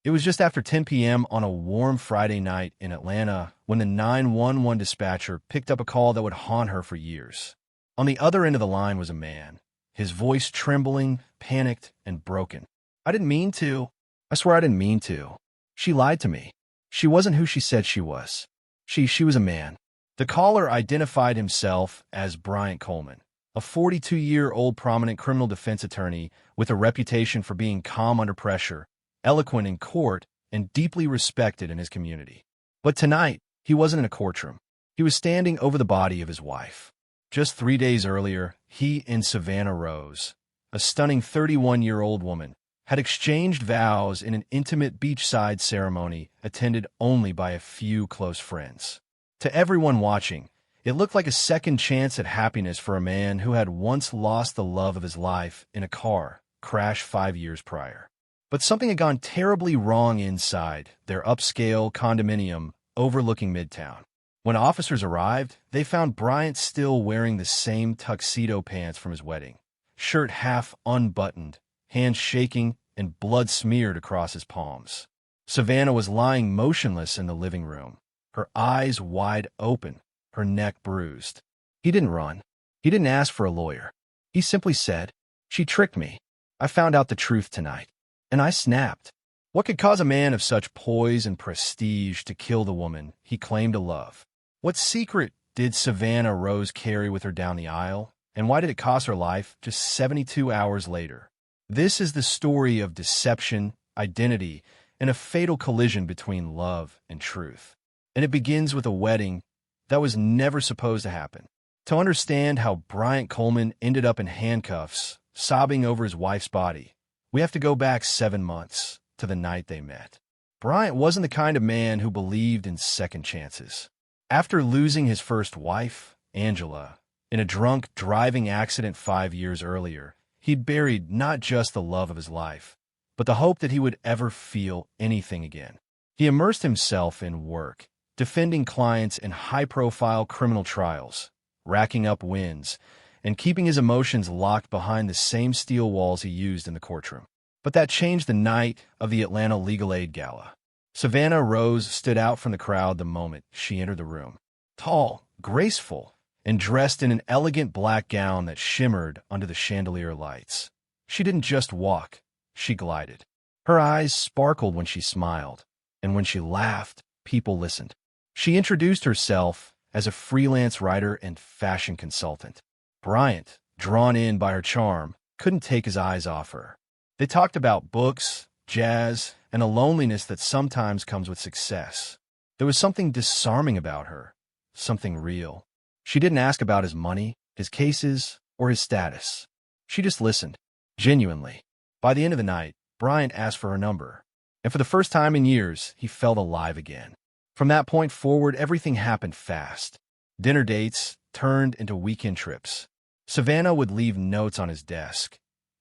It was just after 10 p.m. on a warm Friday night in Atlanta when the 911 dispatcher picked up a call that would haunt her for years. On the other end of the line was a man, his voice trembling, panicked, and broken. "I didn't mean to. I swear I didn't mean to. She lied to me. She wasn't who she said she was. She was a man." The caller identified himself as Bryant Coleman, a 42-year-old prominent criminal defense attorney with a reputation for being calm under pressure, eloquent in court, and deeply respected in his community. But tonight, he wasn't in a courtroom. He was standing over the body of his wife. Just 3 days earlier, he and Savannah Rose, a stunning 31-year-old woman, had exchanged vows in an intimate beachside ceremony attended only by a few close friends. To everyone watching, it looked like a second chance at happiness for a man who had once lost the love of his life in a car crash 5 years prior. But something had gone terribly wrong inside their upscale condominium overlooking Midtown. When officers arrived, they found Bryant still wearing the same tuxedo pants from his wedding, shirt half unbuttoned, hands shaking, and blood smeared across his palms. Savannah was lying motionless in the living room, her eyes wide open, her neck bruised. He didn't run. He didn't ask for a lawyer. He simply said, "She tricked me. I found out the truth tonight." And I snapped. What could cause a man of such poise and prestige to kill the woman he claimed to love? What secret did Savannah Rose carry with her down the aisle? And why did it cost her life just 72 hours later? This is the story of deception, identity, and a fatal collision between love and truth. And it begins with a wedding that was never supposed to happen. To understand how Bryant Coleman ended up in handcuffs, sobbing over his wife's body, we have to go back 7 months to the night they met. Bryant wasn't the kind of man who believed in second chances. After losing his first wife, Angela, in a drunk driving accident 5 years earlier, he'd buried not just the love of his life, but the hope that he would ever feel anything again. He immersed himself in work, defending clients in high-profile criminal trials, racking up wins, and keeping his emotions locked behind the same steel walls he used in the courtroom. But that changed the night of the Atlanta Legal Aid Gala. Savannah Rose stood out from the crowd the moment she entered the room. Tall, graceful, and dressed in an elegant black gown that shimmered under the chandelier lights. She didn't just walk, she glided. Her eyes sparkled when she smiled, and when she laughed, people listened. She introduced herself as a freelance writer and fashion consultant. Bryant, drawn in by her charm, couldn't take his eyes off her. They talked about books, jazz, and a loneliness that sometimes comes with success. There was something disarming about her, something real. She didn't ask about his money, his cases, or his status. She just listened, genuinely. By the end of the night, Bryant asked for her number, and for the first time in years, he felt alive again. From that point forward, everything happened fast. Dinner dates turned into weekend trips. Savannah would leave notes on his desk.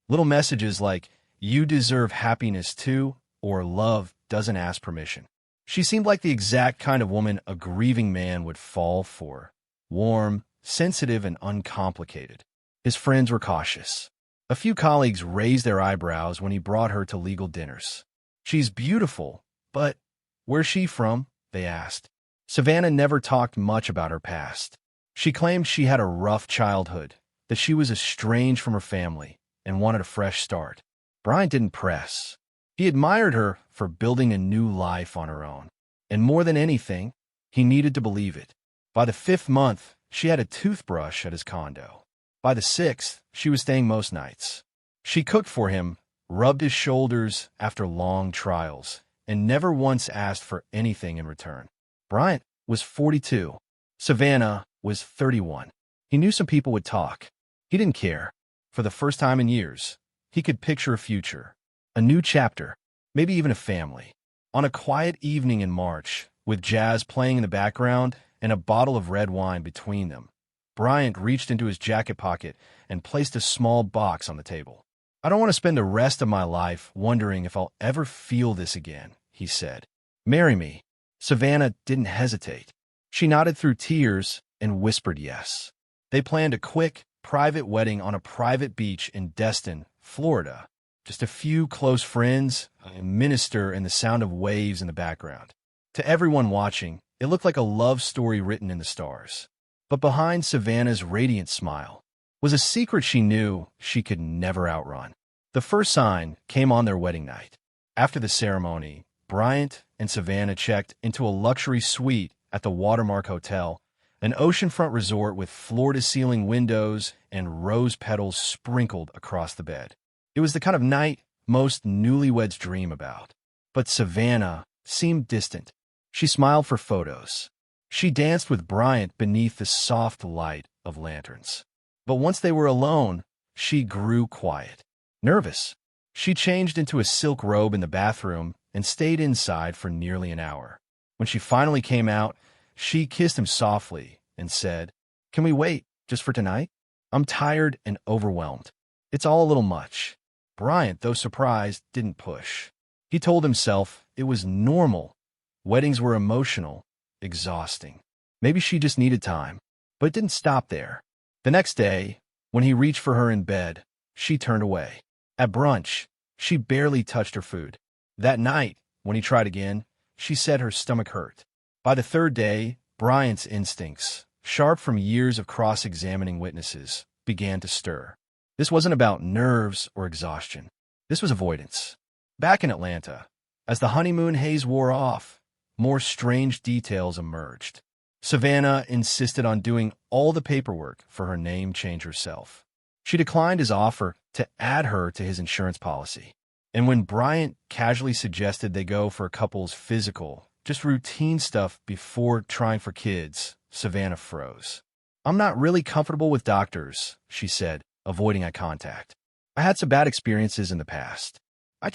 Little messages like, "You deserve happiness too," or "Love doesn't ask permission." She seemed like the exact kind of woman a grieving man would fall for. Warm, sensitive, and uncomplicated. His friends were cautious. A few colleagues raised their eyebrows when he brought her to legal dinners. "She's beautiful, but where's she from?" they asked. Savannah never talked much about her past. She claimed she had a rough childhood, that she was estranged from her family, and wanted a fresh start. Bryant didn't press. He admired her for building a new life on her own. And more than anything, he needed to believe it. By the 5th month, she had a toothbrush at his condo. By the 6th, she was staying most nights. She cooked for him, rubbed his shoulders after long trials, and never once asked for anything in return. Bryant was 42. Savannah was 31. He knew some people would talk. He didn't care. For the first time in years, he could picture a future, a new chapter, maybe even a family. On a quiet evening in March, with jazz playing in the background and a bottle of red wine between them, Bryant reached into his jacket pocket and placed a small box on the table. "I don't want to spend the rest of my life wondering if I'll ever feel this again," he said. "Marry me." Savannah didn't hesitate. She nodded through tears and whispered yes. They planned a quick, private wedding on a private beach in Destin, Florida, Just a few close friends, a minister, and the sound of waves in the background. To everyone watching, it looked like a love story written in the stars. But behind Savannah's radiant smile was a secret she knew she could never outrun. The first sign came on their wedding night. After the ceremony, Bryant and Savannah checked into a luxury suite at the Watermark Hotel, an oceanfront resort with floor-to-ceiling windows and rose petals sprinkled across the bed. It was the kind of night most newlyweds dream about. But Savannah seemed distant. She smiled for photos. She danced with Bryant beneath the soft light of lanterns. But once they were alone, she grew quiet. Nervous. She changed into a silk robe in the bathroom and stayed inside for nearly an hour. When she finally came out, she kissed him softly and said, "Can we wait just for tonight? I'm tired and overwhelmed. It's all a little much." Bryant, though surprised, didn't push. He told himself it was normal. Weddings were emotional, exhausting. Maybe she just needed time. But it didn't stop there. The next day, when he reached for her in bed, she turned away. At brunch, she barely touched her food. That night, when he tried again, she said her stomach hurt. By the third day, Bryant's instincts, sharp from years of cross-examining witnesses, began to stir. This wasn't about nerves or exhaustion. This was avoidance. Back in Atlanta, as the honeymoon haze wore off, more strange details emerged. Savannah insisted on doing all the paperwork for her name change herself. She declined his offer to add her to his insurance policy. And when Bryant casually suggested they go for a couple's physical, just routine stuff before trying for kids, Savannah froze. "I'm not really comfortable with doctors," she said, avoiding eye contact. "I had some bad experiences in the past. I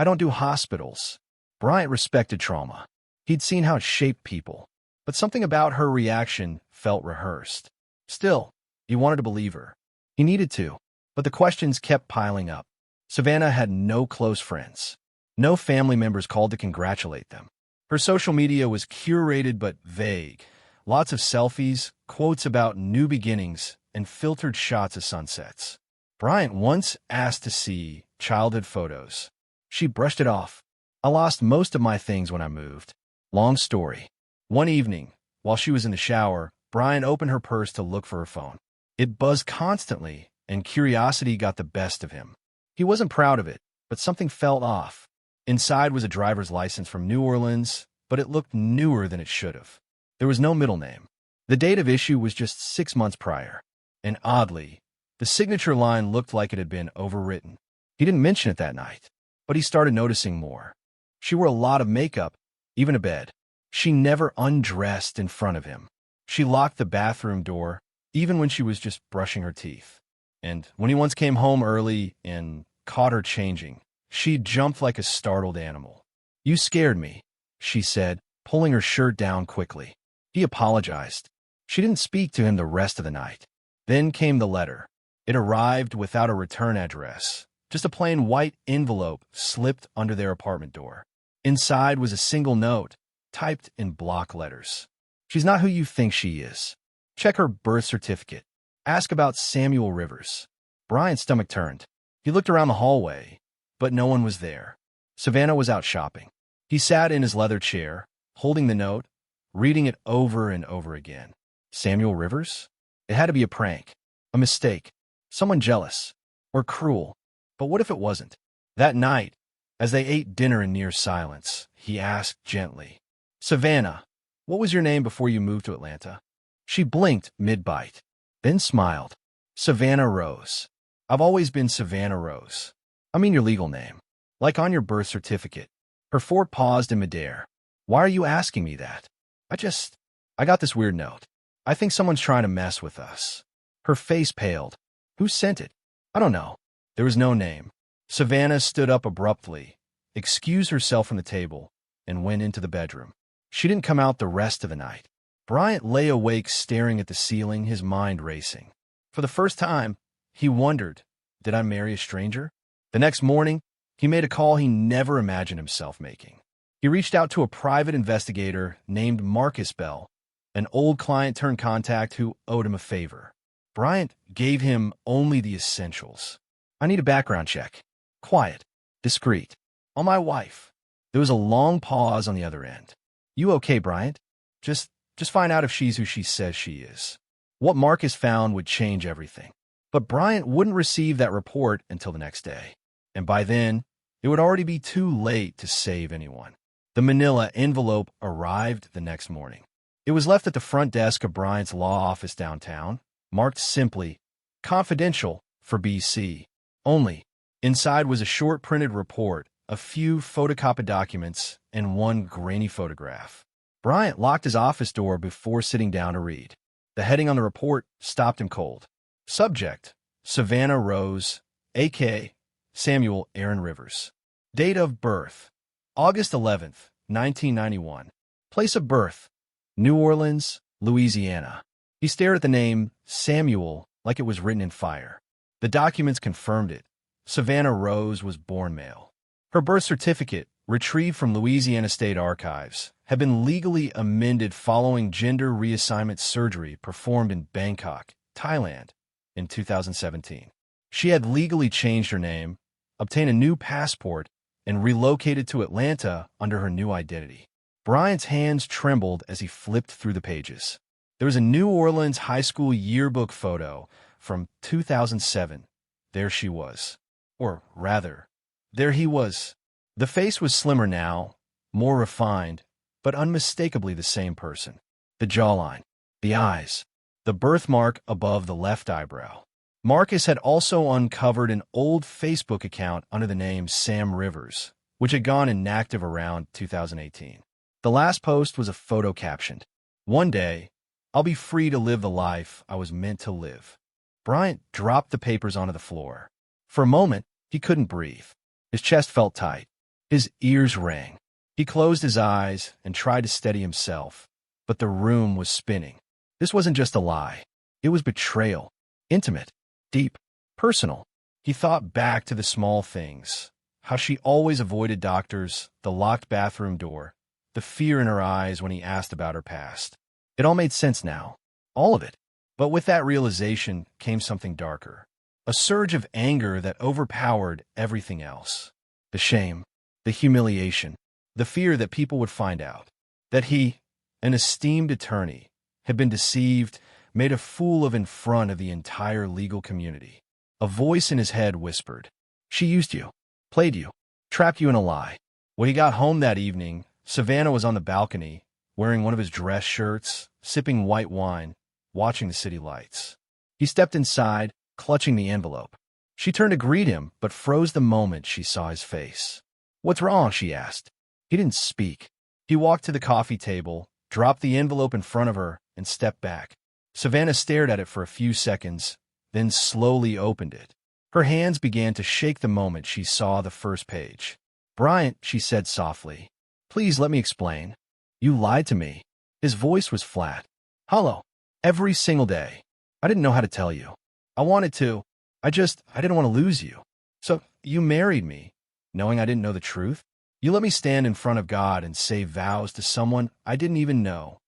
don't do hospitals." Bryant respected trauma. He'd seen how it shaped people. But something about her reaction felt rehearsed. Still, he wanted to believe her. He needed to, but the questions kept piling up. Savannah had no close friends. No family members called to congratulate them. Her social media was curated but vague. Lots of selfies, quotes about new beginnings, and filtered shots of sunsets. Bryant once asked to see childhood photos. She brushed it off. "I lost most of my things when I moved." Long story. One evening, while she was in the shower, Bryant opened her purse to look for her phone. It buzzed constantly, and curiosity got the best of him. He wasn't proud of it, but something felt off. Inside was a driver's license from New Orleans, but it looked newer than it should have. There was no middle name. The date of issue was just 6 months prior. And oddly, the signature line looked like it had been overwritten. He didn't mention it that night, but he started noticing more. She wore a lot of makeup, even to bed. She never undressed in front of him. She locked the bathroom door, even when she was just brushing her teeth. And when he once came home early and caught her changing, she jumped like a startled animal. "You scared me," she said, pulling her shirt down quickly. He apologized. She didn't speak to him the rest of the night. Then came the letter. It arrived without a return address, just a plain white envelope slipped under their apartment door. Inside was a single note, typed in block letters. "She's not who you think she is. Check her birth certificate. Ask about Samuel Rivers." Bryant's stomach turned. He looked around the hallway, but no one was there. Savannah was out shopping. He sat in his leather chair, holding the note, reading it over and over again. Samuel Rivers? It had to be a prank, a mistake, someone jealous, or cruel. But what if it wasn't? That night, as they ate dinner in near silence, he asked gently, "Savannah, what was your name before you moved to Atlanta?" She blinked mid-bite, then smiled. "Savannah Rose. I've always been Savannah Rose. I mean your legal name, like on your birth certificate." Her fort paused in midair. "Why are you asking me that?" I got this weird note. I think someone's trying to mess with us." Her face paled. "Who sent it?" "I don't know." There was no name. Savannah stood up abruptly, excused herself from the table, and went into the bedroom. She didn't come out the rest of the night. Bryant lay awake staring at the ceiling, his mind racing. For the first time, he wondered, did I marry a stranger? The next morning, he made a call he never imagined himself making. He reached out to a private investigator named Marcus Bell, an old client-turned-contact who owed him a favor. Bryant gave him only the essentials. "I need a background check." Quiet. Discreet. On my wife. There was a long pause on the other end. You okay, Bryant? Just find out if she's who she says she is. What Marcus found would change everything. But Bryant wouldn't receive that report until the next day. And by then, it would already be too late to save anyone. The manila envelope arrived the next morning. It was left at the front desk of Bryant's law office downtown, marked simply, "Confidential for BC." Only. Inside was a short printed report, a few photocopied documents, and one grainy photograph. Bryant locked his office door before sitting down to read. The heading on the report stopped him cold. Subject: Savannah Rose, a.k.a. Samuel Aaron Rivers. Date of birth: August 11th, 1991. Place of birth: New Orleans, Louisiana. He stared at the name Samuel like it was written in fire. The documents confirmed it. Savannah Rose was born male. Her birth certificate, retrieved from Louisiana State Archives, had been legally amended following gender reassignment surgery performed in Bangkok, Thailand, in 2017. She had legally changed her name, obtained a new passport, and relocated to Atlanta under her new identity. Bryant's hands trembled as he flipped through the pages. There was a New Orleans high school yearbook photo from 2007. There she was. Or rather, there he was. The face was slimmer now, more refined, but unmistakably the same person. The jawline, the eyes, the birthmark above the left eyebrow. Marcus had also uncovered an old Facebook account under the name Sam Rivers, which had gone inactive around 2018. The last post was a photo captioned, "One day, I'll be free to live the life I was meant to live." Bryant dropped the papers onto the floor. For a moment, he couldn't breathe. His chest felt tight. His ears rang. He closed his eyes and tried to steady himself, but the room was spinning. This wasn't just a lie. It was betrayal. Intimate, deep, personal. He thought back to the small things, how she always avoided doctors, the locked bathroom door, the fear in her eyes when he asked about her past. It all made sense now. All of it. But with that realization came something darker. A surge of anger that overpowered everything else. The shame, the humiliation, the fear that people would find out. That he, an esteemed attorney, had been deceived, made a fool of in front of the entire legal community. A voice in his head whispered, "She used you, played you, trapped you in a lie." When he got home that evening, Savannah was on the balcony, wearing one of his dress shirts, sipping white wine, watching the city lights. He stepped inside, clutching the envelope. She turned to greet him, but froze the moment she saw his face. "What's wrong?" she asked. He didn't speak. He walked to the coffee table, dropped the envelope in front of her, and stepped back. Savannah stared at it for a few seconds, then slowly opened it. Her hands began to shake the moment she saw the first page. "Bryant," she said softly, "please let me explain. You lied to me." His voice was flat, hollow. "Every single day. I didn't know how to tell you. I wanted to. I didn't want to lose you. So you married me, knowing I didn't know the truth? You let me stand in front of God and say vows to someone I didn't even know."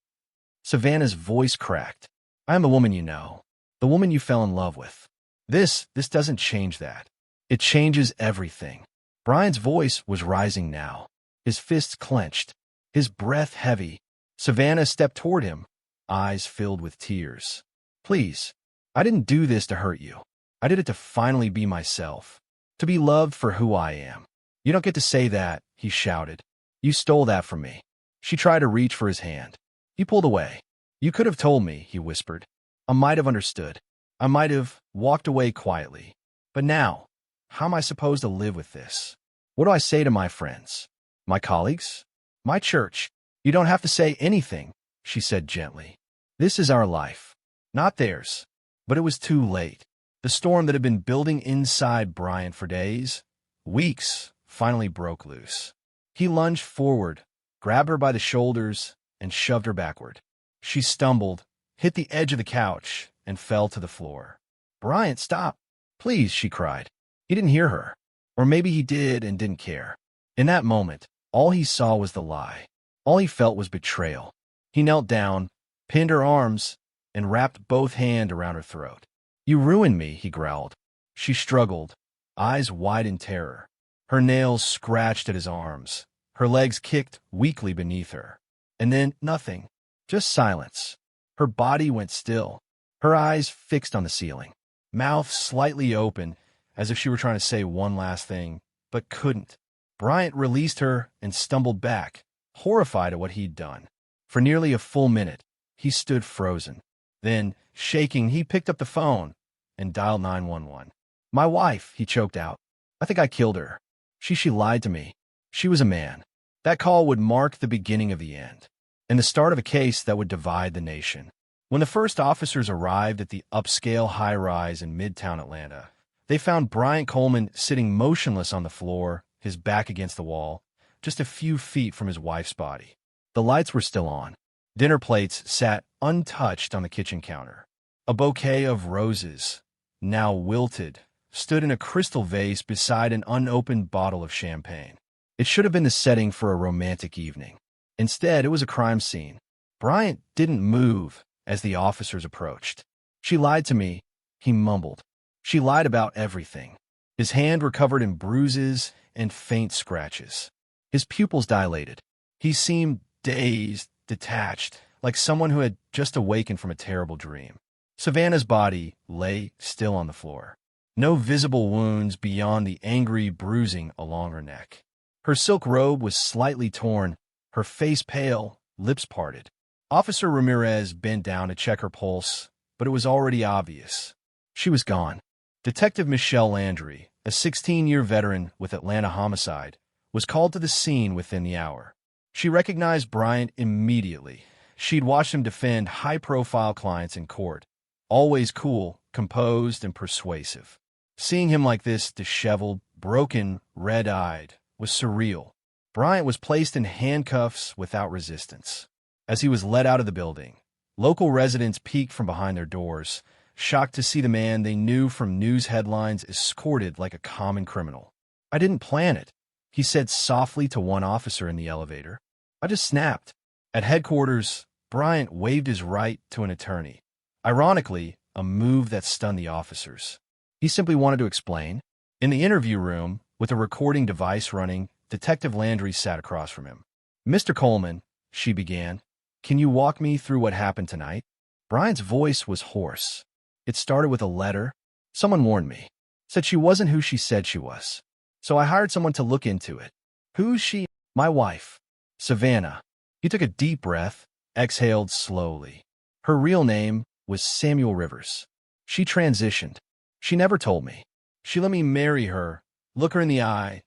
Savannah's voice cracked. "I am the woman you know, the woman you fell in love with. This doesn't change that. It changes everything." Brian's voice was rising now, his fists clenched, his breath heavy. Savannah stepped toward him, eyes filled with tears. "Please, I didn't do this to hurt you. I did it to finally be myself, to be loved for who I am." "You don't get to say that," he shouted. "You stole that from me." She tried to reach for his hand. He pulled away. "You could have told me," he whispered. "I might have understood. I might have walked away quietly. But now, how am I supposed to live with this? What do I say to my friends? My colleagues? My church?" "You don't have to say anything," she said gently. "This is our life, not theirs." But it was too late. The storm that had been building inside Bryant for days, weeks, finally broke loose. He lunged forward, grabbed her by the shoulders, and shoved her backward. She stumbled, hit the edge of the couch, and fell to the floor. "Bryant, stop! Please," she cried. He didn't hear her. Or maybe he did and didn't care. In that moment, all he saw was the lie. All he felt was betrayal. He knelt down, pinned her arms, and wrapped both hands around her throat. "You ruined me," he growled. She struggled, eyes wide in terror. Her nails scratched at his arms. Her legs kicked weakly beneath her. And then nothing. Just silence. Her body went still. Her eyes fixed on the ceiling. Mouth slightly open, as if she were trying to say one last thing, but couldn't. Bryant released her and stumbled back, horrified at what he'd done. For nearly a full minute, he stood frozen. Then, shaking, he picked up the phone and dialed 911. "My wife," he choked out. "I think I killed her. She lied to me. She was a man." That call would mark the beginning of the end, and the start of a case that would divide the nation. When the first officers arrived at the upscale high-rise in Midtown Atlanta, they found Bryant Coleman sitting motionless on the floor, his back against the wall, just a few feet from his wife's body. The lights were still on. Dinner plates sat untouched on the kitchen counter. A bouquet of roses, now wilted, stood in a crystal vase beside an unopened bottle of champagne. It should have been the setting for a romantic evening. Instead, it was a crime scene. Bryant didn't move as the officers approached. "She lied to me," he mumbled. "She lied about everything." His hand were covered in bruises and faint scratches. His pupils dilated. He seemed dazed, detached, like someone who had just awakened from a terrible dream. Savannah's body lay still on the floor. No visible wounds beyond the angry bruising along her neck. Her silk robe was slightly torn, her face pale, lips parted. Officer Ramirez bent down to check her pulse, but it was already obvious. She was gone. Detective Michelle Landry, a 16-year veteran with Atlanta homicide, was called to the scene within the hour. She recognized Bryant immediately. She'd watched him defend high-profile clients in court, always cool, composed, and persuasive. Seeing him like this, disheveled, broken, red-eyed, was surreal. Bryant was placed in handcuffs without resistance. As he was led out of the building, local residents peeked from behind their doors, shocked to see the man they knew from news headlines escorted like a common criminal. "I didn't plan it," he said softly to one officer in the elevator. "I just snapped." At headquarters, Bryant waved his right to an attorney. Ironically, a move that stunned the officers. He simply wanted to explain. In the interview room, with a recording device running, Detective Landry sat across from him. "Mr. Coleman," she began, "can you walk me through what happened tonight?" Bryant's voice was hoarse. "It started with a letter. Someone warned me. Said she wasn't who she said she was. So I hired someone to look into it." "Who's she?" "My wife, Savannah." He took a deep breath, exhaled slowly. "Her real name was Samuel Rivers. She transitioned. She never told me. She let me marry her, look her in the eye,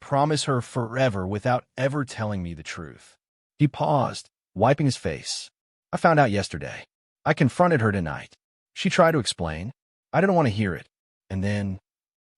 promise her forever without ever telling me the truth." He paused, wiping his face. "I found out yesterday. I confronted her tonight. She tried to explain. I didn't want to hear it. And then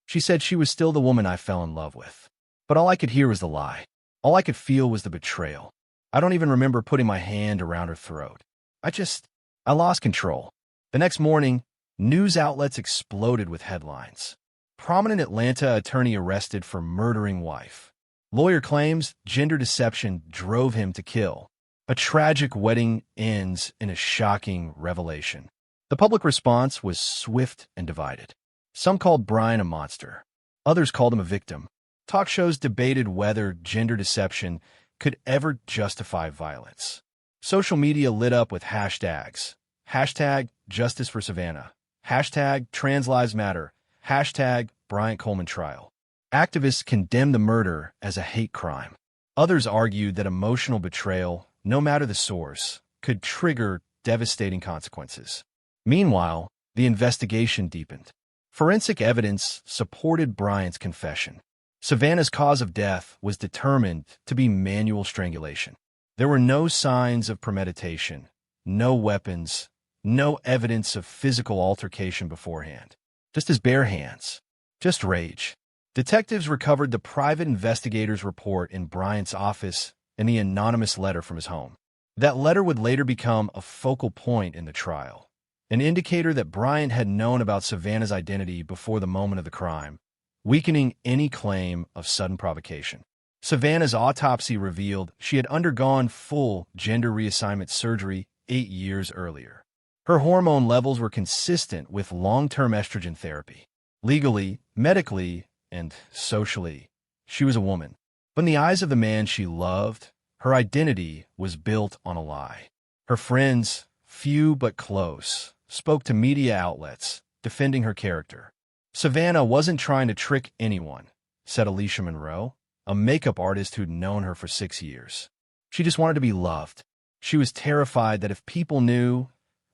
she said she was still the woman I fell in love with. But all I could hear was the lie. All I could feel was the betrayal. I don't even remember putting my hand around her throat. I lost control." The next morning, news outlets exploded with headlines. Prominent Atlanta attorney arrested for murdering wife. Lawyer claims gender deception drove him to kill. A tragic wedding ends in a shocking revelation. The public response was swift and divided. Some called Bryant a monster. Others called him a victim. Talk shows debated whether gender deception could ever justify violence. Social media lit up with hashtags. Hashtag Justice for Savannah. Hashtag Trans Lives Matter. Hashtag Bryant Coleman Trial. Activists condemned the murder as a hate crime. Others argued that emotional betrayal, no matter the source, could trigger devastating consequences. Meanwhile, the investigation deepened. Forensic evidence supported Bryant's confession. Savannah's cause of death was determined to be manual strangulation. There were no signs of premeditation, no weapons, no evidence of physical altercation beforehand. Just his bare hands. Just rage. Detectives recovered the private investigator's report in Bryant's office and the anonymous letter from his home. That letter would later become a focal point in the trial, an indicator that Bryant had known about Savannah's identity before the moment of the crime, weakening any claim of sudden provocation. Savannah's autopsy revealed she had undergone full gender reassignment surgery 8 years earlier. Her hormone levels were consistent with long-term estrogen therapy. Legally, medically, and socially, she was a woman. But in the eyes of the man she loved, her identity was built on a lie. Her friends, few but close, spoke to media outlets, defending her character. Savannah wasn't trying to trick anyone, said Alicia Monroe, a makeup artist who'd known her for 6 years. She just wanted to be loved. She was terrified that if people knew,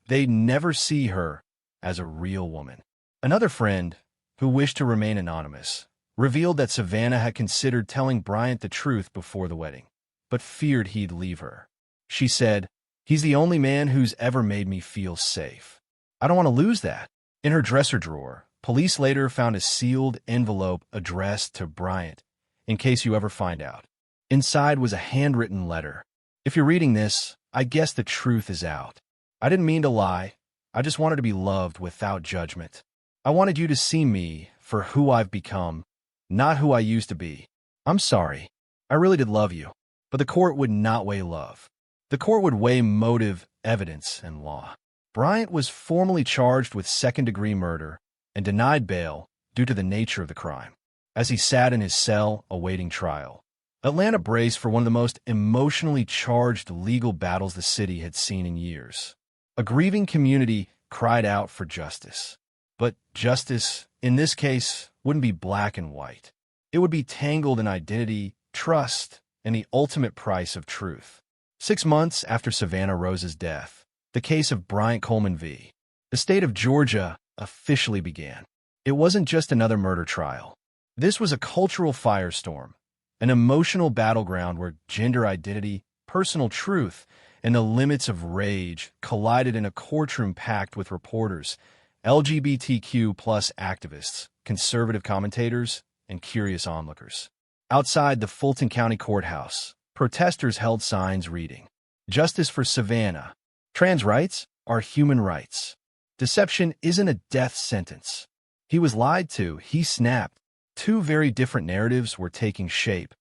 they'd never see her as a real woman. Another friend, who wished to remain anonymous, revealed that Savannah had considered telling Bryant the truth before the wedding, but feared he'd leave her. She said, "He's the only man who's ever made me feel safe. I don't want to lose that." In her dresser drawer, police later found a sealed envelope addressed to Bryant, in case you ever find out. Inside was a handwritten letter. "If you're reading this, I guess the truth is out. I didn't mean to lie. I just wanted to be loved without judgment. I wanted you to see me for who I've become, not who I used to be. I'm sorry. I really did love you." But the court would not weigh love. The court would weigh motive, evidence, and law. Bryant was formally charged with second-degree murder and denied bail due to the nature of the crime. As he sat in his cell awaiting trial, Atlanta braced for one of the most emotionally charged legal battles the city had seen in years. A grieving community cried out for justice. But justice, in this case, wouldn't be black and white. It would be tangled in identity, trust, and the ultimate price of truth. 6 months after Savannah Rose's death, the case of Bryant Coleman v. the state of Georgia officially began. It wasn't just another murder trial. This was a cultural firestorm, an emotional battleground where gender identity, personal truth, and the limits of rage collided in a courtroom packed with reporters, LGBTQ+ activists, conservative commentators, and curious onlookers. Outside the Fulton County Courthouse, protesters held signs reading, "Justice for Savannah. Trans rights are human rights. Deception isn't a death sentence." He was lied to, he snapped. Two very different narratives were taking shape,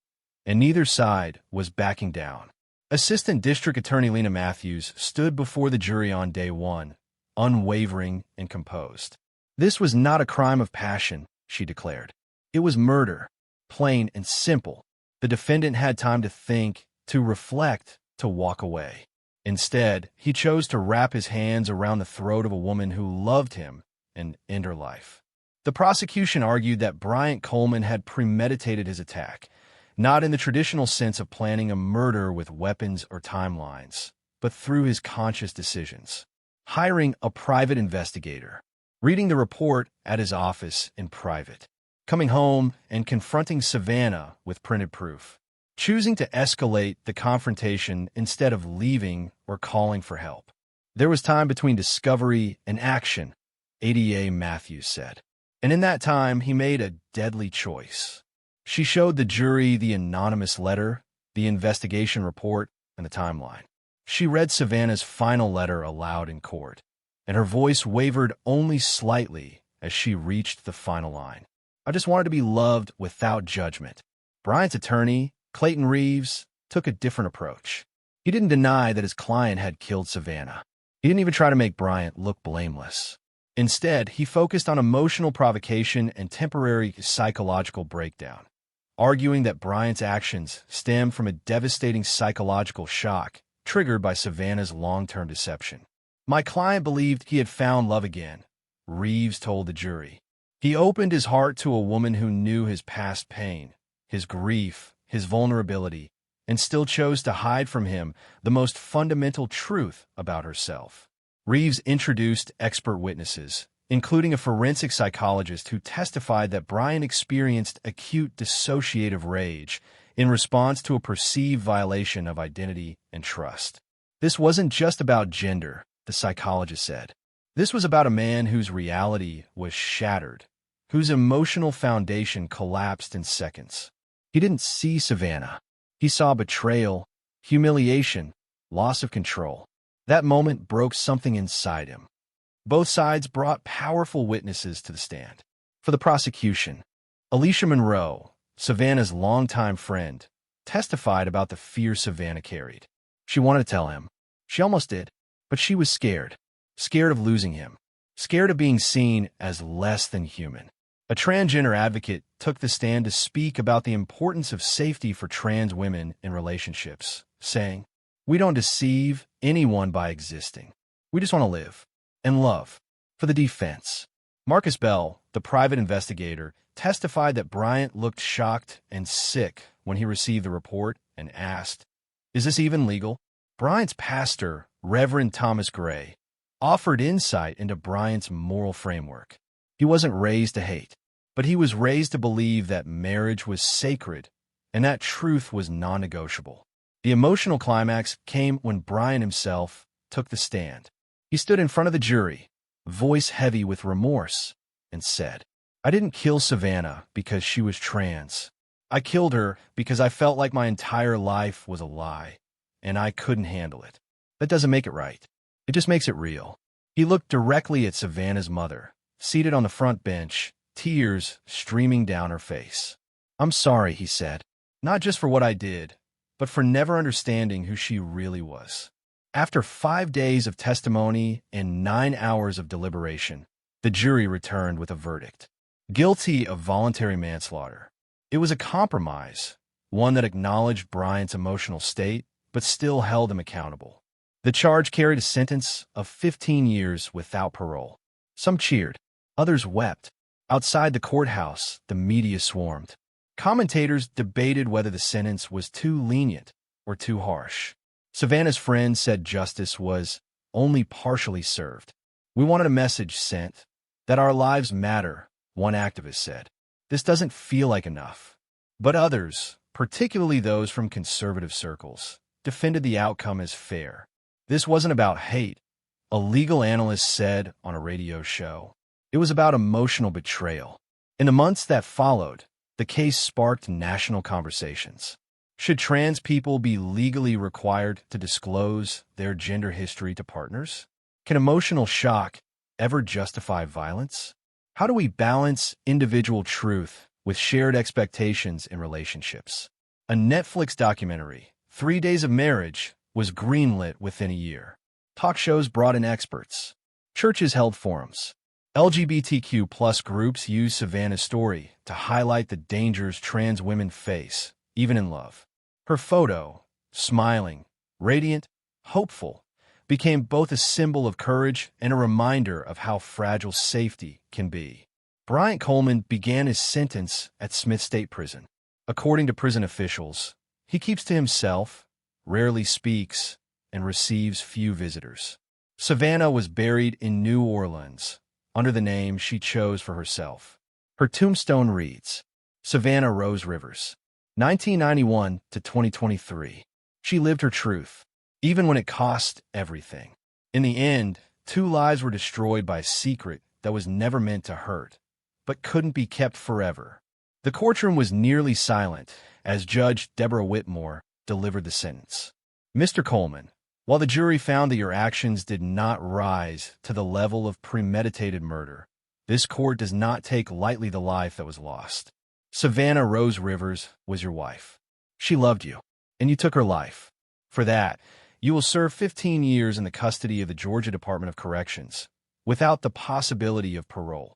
and neither side was backing down. Assistant District Attorney Lena Matthews stood before the jury on day one, unwavering and composed. "This was not a crime of passion," she declared. "It was murder, plain and simple." The defendant had time to think, to reflect, to walk away. Instead, he chose to wrap his hands around the throat of a woman who loved him and end her life. The prosecution argued that Bryant Coleman had premeditated his attack, not in the traditional sense of planning a murder with weapons or timelines, but through his conscious decisions. Hiring a private investigator, reading the report at his office in private, coming home and confronting Savannah with printed proof, choosing to escalate the confrontation instead of leaving or calling for help. There was time between discovery and action, ADA Matthews said. And in that time, he made a deadly choice. She showed the jury the anonymous letter, the investigation report, and the timeline. She read Savannah's final letter aloud in court, and her voice wavered only slightly as she reached the final line. "I just wanted to be loved without judgment." Bryant's attorney, Clayton Reeves, took a different approach. He didn't deny that his client had killed Savannah. He didn't even try to make Bryant look blameless. Instead, he focused on emotional provocation and temporary psychological breakdown, arguing that Bryant's actions stemmed from a devastating psychological shock triggered by Savannah's long-term deception. "My client believed he had found love again," Reeves told the jury. "He opened his heart to a woman who knew his past pain, his grief, his vulnerability, and still chose to hide from him the most fundamental truth about herself." Reeves introduced expert witnesses, including a forensic psychologist who testified that Bryant experienced acute dissociative rage in response to a perceived violation of identity and trust. This wasn't just about gender, the psychologist said. This was about a man whose reality was shattered, whose emotional foundation collapsed in seconds. He didn't see Savannah. He saw betrayal, humiliation, loss of control. That moment broke something inside him. Both sides brought powerful witnesses to the stand. For the prosecution, Alicia Monroe, Savannah's longtime friend, testified about the fear Savannah carried. She wanted to tell him. She almost did, but she was scared. Scared of losing him. Scared of being seen as less than human. A transgender advocate took the stand to speak about the importance of safety for trans women in relationships, saying, "We don't deceive anyone by existing. We just want to live and love." For the defense, Marcus Bell, the private investigator, testified that Bryant looked shocked and sick when he received the report and asked, "Is this even legal?" Bryant's pastor, Reverend Thomas Gray, offered insight into Bryant's moral framework. He wasn't raised to hate, but he was raised to believe that marriage was sacred and that truth was non-negotiable. The emotional climax came when Bryant himself took the stand. He stood in front of the jury, voice heavy with remorse, and said, "I didn't kill Savannah because she was trans. I killed her because I felt like my entire life was a lie, and I couldn't handle it. That doesn't make it right. It just makes it real." He looked directly at Savannah's mother, seated on the front bench, tears streaming down her face. "I'm sorry," he said, "not just for what I did, but for never understanding who she really was." After 5 days of testimony and 9 hours of deliberation, the jury returned with a verdict: guilty of voluntary manslaughter. It was a compromise, one that acknowledged Bryant's emotional state, but still held him accountable. The charge carried a sentence of 15 years without parole. Some cheered, others wept. Outside the courthouse, the media swarmed. Commentators debated whether the sentence was too lenient or too harsh. Savannah's friend said justice was only partially served. "We wanted a message sent that our lives matter," one activist said. "This doesn't feel like enough." But others, particularly those from conservative circles, defended the outcome as fair. This wasn't about hate, a legal analyst said on a radio show. It was about emotional betrayal. In the months that followed, the case sparked national conversations. Should trans people be legally required to disclose their gender history to partners? Can emotional shock ever justify violence? How do we balance individual truth with shared expectations in relationships? A Netflix documentary, 3 Days of Marriage, was greenlit within a year. Talk shows brought in experts. Churches held forums. LGBTQ+ groups used Savannah's story to highlight the dangers trans women face, even in love. Her photo, smiling, radiant, hopeful, became both a symbol of courage and a reminder of how fragile safety can be. Bryant Coleman began his sentence at Smith State Prison. According to prison officials, he keeps to himself, rarely speaks, and receives few visitors. Savannah was buried in New Orleans, under the name she chose for herself. Her tombstone reads, Savannah Rose Rivers, 1991 to 2023. She lived her truth, even when it cost everything. In the end, 2 lives were destroyed by a secret that was never meant to hurt, but couldn't be kept forever. The courtroom was nearly silent as Judge Deborah Whitmore delivered the sentence. "Mr. Coleman, while the jury found that your actions did not rise to the level of premeditated murder, this court does not take lightly the life that was lost. Savannah Rose Rivers was your wife. She loved you, and you took her life. For that, you will serve 15 years in the custody of the Georgia Department of Corrections, without the possibility of parole."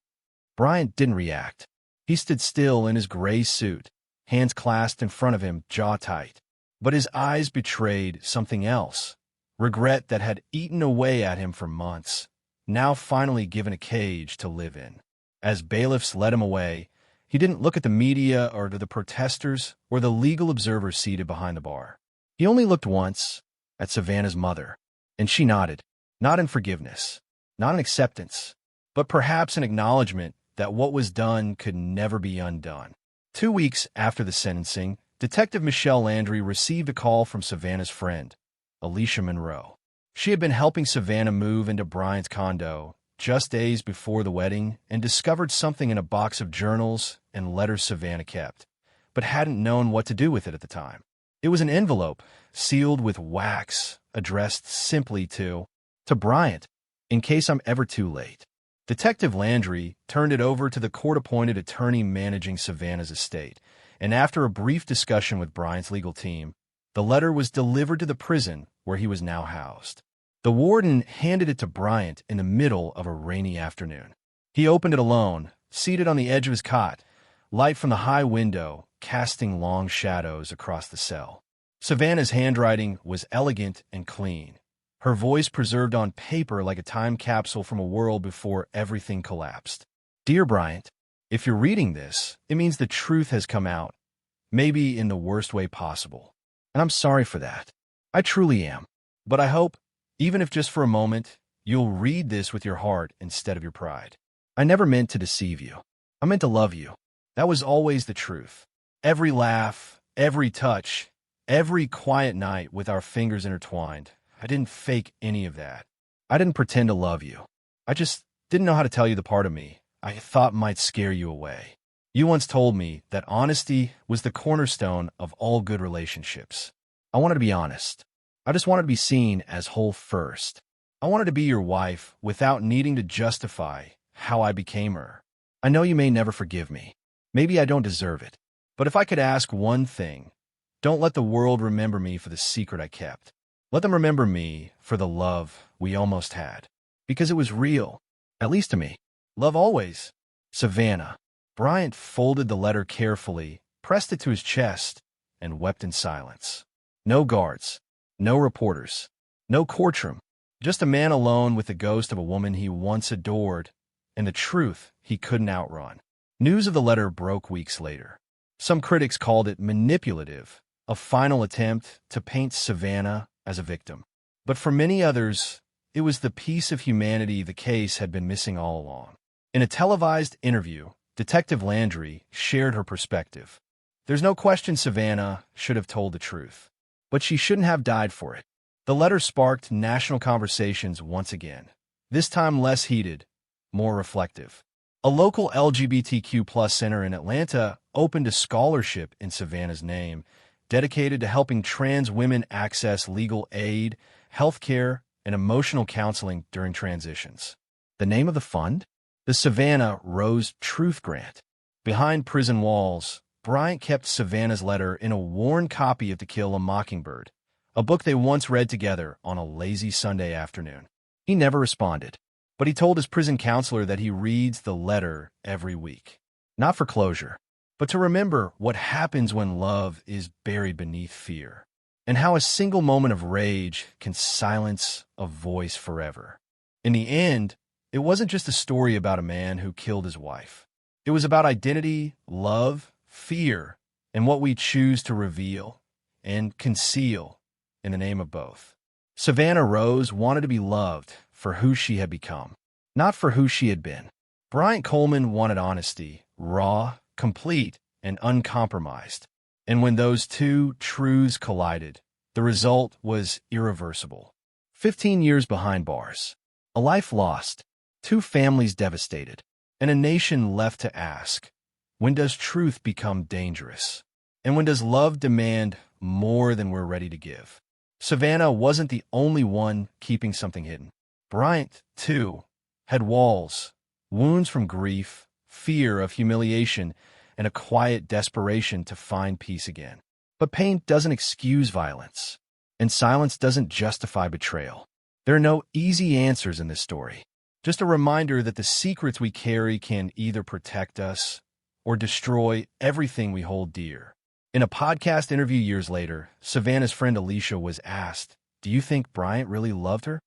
Bryant didn't react. He stood still in his gray suit, hands clasped in front of him, jaw tight. But his eyes betrayed something else. Regret that had eaten away at him for months, now finally given a cage to live in. As bailiffs led him away, he didn't look at the media or to the protesters or the legal observers seated behind the bar. He only looked once at Savannah's mother, and she nodded, not in forgiveness, not in acceptance, but perhaps an acknowledgement that what was done could never be undone. 2 weeks after the sentencing, Detective Michelle Landry received a call from Savannah's friend, Alicia Monroe. She had been helping Savannah move into Bryant's condo just days before the wedding and discovered something in a box of journals and letters Savannah kept, but hadn't known what to do with it at the time. It was an envelope sealed with wax, addressed simply to Bryant, in case I'm ever too late. Detective Landry turned it over to the court-appointed attorney managing Savannah's estate, and after a brief discussion with Bryant's legal team, the letter was delivered to the prison where he was now housed. The warden handed it to Bryant in the middle of a rainy afternoon. He opened it alone, seated on the edge of his cot, light from the high window casting long shadows across the cell. Savannah's handwriting was elegant and clean, her voice preserved on paper like a time capsule from a world before everything collapsed. Dear Bryant, if you're reading this, it means the truth has come out, maybe in the worst way possible. And I'm sorry for that. I truly am. But I hope, even if just for a moment, you'll read this with your heart instead of your pride. I never meant to deceive you. I meant to love you. That was always the truth. Every laugh, every touch, every quiet night with our fingers intertwined, I didn't fake any of that. I didn't pretend to love you. I just didn't know how to tell you the part of me I thought might scare you away. You once told me that honesty was the cornerstone of all good relationships. I wanted to be honest. I just wanted to be seen as whole first. I wanted to be your wife without needing to justify how I became her. I know you may never forgive me. Maybe I don't deserve it. But if I could ask one thing, don't let the world remember me for the secret I kept. Let them remember me for the love we almost had. Because it was real, at least to me. Love always. Savannah. Bryant folded the letter carefully, pressed it to his chest, and wept in silence. No guards, no reporters, no courtroom. Just a man alone with the ghost of a woman he once adored, and the truth he couldn't outrun. News of the letter broke weeks later. Some critics called it manipulative, a final attempt to paint Savannah as a victim. But for many others, it was the piece of humanity the case had been missing all along. In a televised interview, Detective Landry shared her perspective. There's no question Savannah should have told the truth, but she shouldn't have died for it. The letter sparked national conversations once again, this time less heated, more reflective. A local LGBTQ+ center in Atlanta opened a scholarship in Savannah's name, dedicated to helping trans women access legal aid, health care, and emotional counseling during transitions. The name of the fund? The Savannah Rose Truth Grant. Behind prison walls, Bryant kept Savannah's letter in a worn copy of To Kill a Mockingbird, a book they once read together on a lazy Sunday afternoon. He never responded, but he told his prison counselor that he reads the letter every week. Not for closure, but to remember what happens when love is buried beneath fear, and how a single moment of rage can silence a voice forever. In the end, it wasn't just a story about a man who killed his wife. It was about identity, love, fear, and what we choose to reveal and conceal in the name of both. Savannah Rose wanted to be loved for who she had become, not for who she had been. Bryant Coleman wanted honesty, raw, complete, and uncompromised. And when those two truths collided, the result was irreversible. 15 years behind bars, a life lost, 2 families devastated, and a nation left to ask, when does truth become dangerous? And when does love demand more than we're ready to give? Savannah wasn't the only one keeping something hidden. Bryant, too, had walls, wounds from grief, fear of humiliation, and a quiet desperation to find peace again. But pain doesn't excuse violence, and silence doesn't justify betrayal. There are no easy answers in this story. Just a reminder that the secrets we carry can either protect us or destroy everything we hold dear. In a podcast interview years later, Savannah's friend Alicia was asked, "Do you think Bryant really loved her?"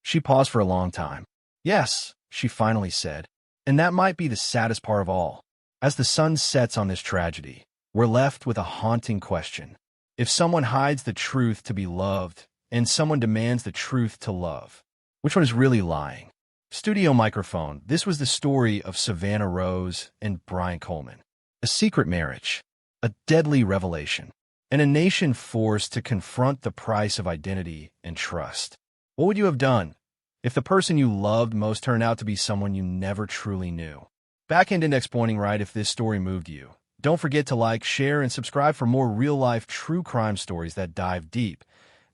She paused for a long time. "Yes," she finally said. And that might be the saddest part of all. As the sun sets on this tragedy, we're left with a haunting question. If someone hides the truth to be loved, and someone demands the truth to love, which one is really lying? Studio microphone. This was the story of Savannah Rose and Bryant Coleman. A secret marriage, a deadly revelation, and a nation forced to confront the price of identity and trust. What would you have done if the person you loved most turned out to be someone you never truly knew? Back-end index pointing right if this story moved you. Don't forget to like, share, and subscribe for more real-life true crime stories that dive deep,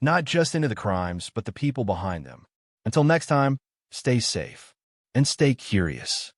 not just into the crimes, but the people behind them. Until next time, stay safe and stay curious.